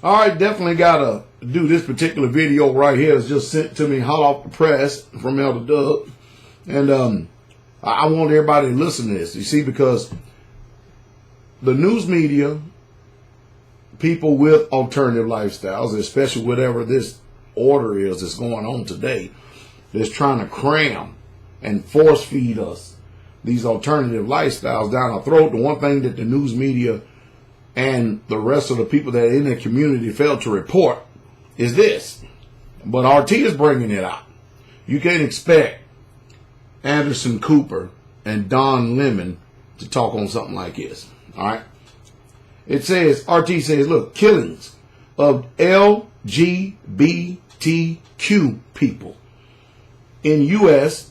All right, definitely got to do this particular video right here. It's just sent to me hot off the press from Elder Doug. And I want everybody to listen to this, you see, because the news media, people with alternative lifestyles, especially whatever this order is that's going on today, that's trying to cram and force feed us these alternative lifestyles down our throat. The one thing that the news media and the rest of the people that are in the community fail to report is this. But RT is bringing it out. You can't expect Anderson Cooper and Don Lemon to talk on something like this. All right. It says, RT says, look, killings of LGBTQ people in U.S.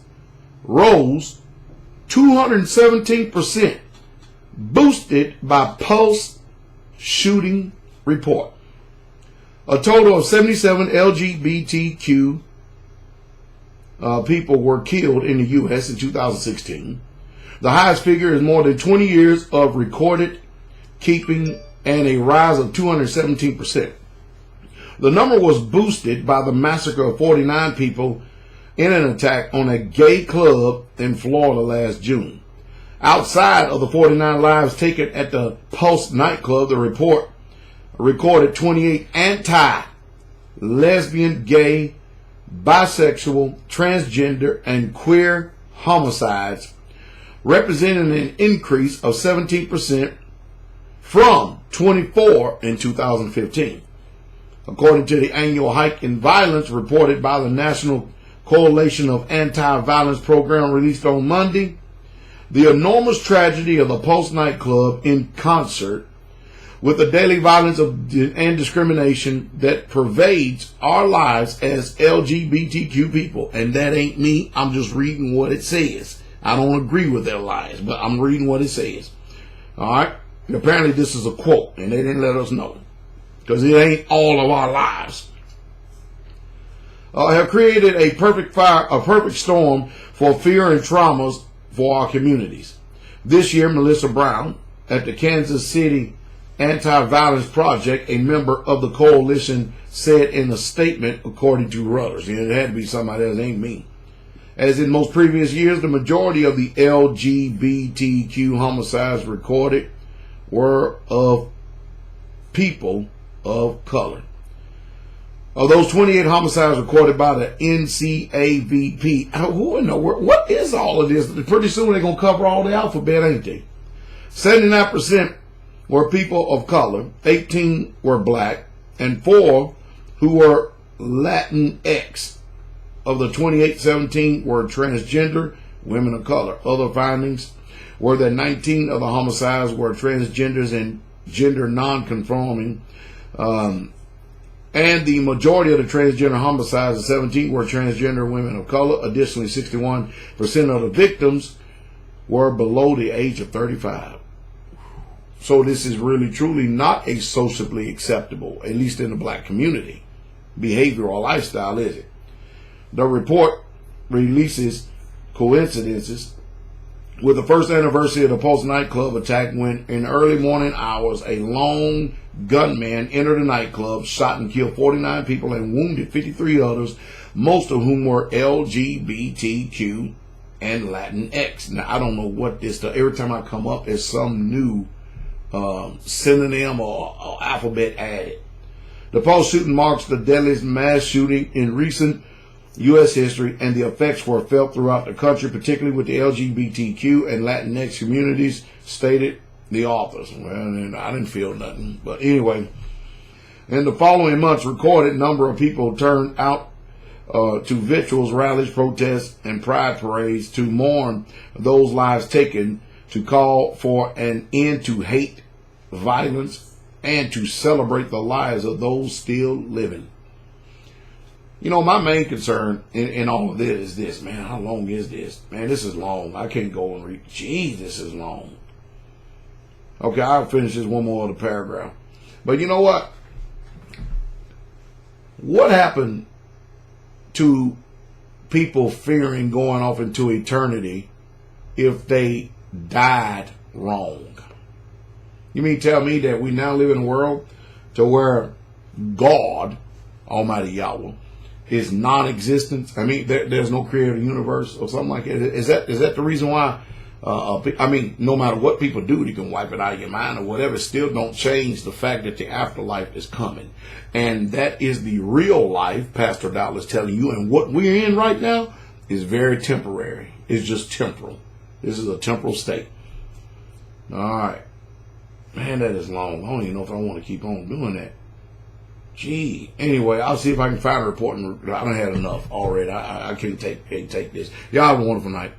rose 217%, boosted by Pulse shooting report. A total of 77 LGBTQ people were killed in the U.S. in 2016. The highest figure is more than 20 years of recorded keeping and a rise of 217%. The number was boosted by the massacre of 49 people in an attack on a gay club in Florida last June. Outside of the 49 lives taken at the Pulse nightclub, the report recorded 28 anti-lesbian, gay, bisexual, transgender, and queer homicides, representing an increase of 17% from 24 in 2015. According to the annual hike in violence reported by the National Coalition of Anti-Violence Program released on Monday, the enormous tragedy of the Pulse nightclub, in concert with the daily violence and discrimination that pervades our lives as LGBTQ people. And that ain't me. I'm just reading what it says. I don't agree with their lies, but I'm reading what it says. All right. And apparently this is a quote, and they didn't let us know, because it ain't all of our lives. Have created a perfect storm for fear and traumas for our communities. This year, Melissa Brown at the Kansas City Anti-Violence Project, a member of the coalition, said in a statement, according to Reuters, and it had to be somebody else, ain't me. As in most previous years, the majority of the LGBTQ homicides recorded were of people of color. Of those 28 homicides recorded by the NCAVP, who in the world, what is all of this? Pretty soon they're going to cover all the alphabet, ain't they? 79% were people of color, 18 were black, and 4 who were Latinx. Of the 28, 17 were transgender, women of color. Other findings were that 19 of the homicides were transgenders and gender non-conforming, and the majority of the transgender homicides, the 17, were transgender women of color. Additionally, 61% of the victims were below the age of 35. So this is really, truly not a socially acceptable, at least in the black community, behavior or lifestyle, is it? The report releases coincidences with the first anniversary of the Pulse nightclub attack, when in early morning hours a lone gunman entered the nightclub, shot and killed 49 people and wounded 53 others, most of whom were LGBTQ and Latinx. Now, I don't know what this, every time I come up, there's some new synonym or alphabet added. The Pulse shooting marks the deadliest mass shooting in recent U.S. history, and the effects were felt throughout the country, particularly with the LGBTQ and Latinx communities, stated the authors. Well, I didn't feel nothing. But anyway, in the following months, recorded number of people turned out to vigils, rallies, protests, and pride parades to mourn those lives taken, to call for an end to hate, violence, and to celebrate the lives of those still living. You know, my main concern in all of this is this, man. How long is this? Man, this is long. I can't go and read. Jeez, this is long. Okay, I'll finish this one more other paragraph. But you know what? What happened to people fearing going off into eternity if they died wrong? You mean tell me that we now live in a world to where God, Almighty Yahweh, is non-existence. I mean, there's no creator of the universe or something like that. Is that the reason why? I mean, no matter what people do, you can wipe it out of your mind or whatever. Still don't change the fact that the afterlife is coming, and that is the real life. PastorDowell is telling you, and what we're in right now is very temporary. It's just temporal. This is a temporal state. All right, man, that is long. I don't even know if I want to keep on doing that. Gee. Anyway, I'll see if I can find a report. I done had enough already. I can't take this. Y'all have a wonderful night.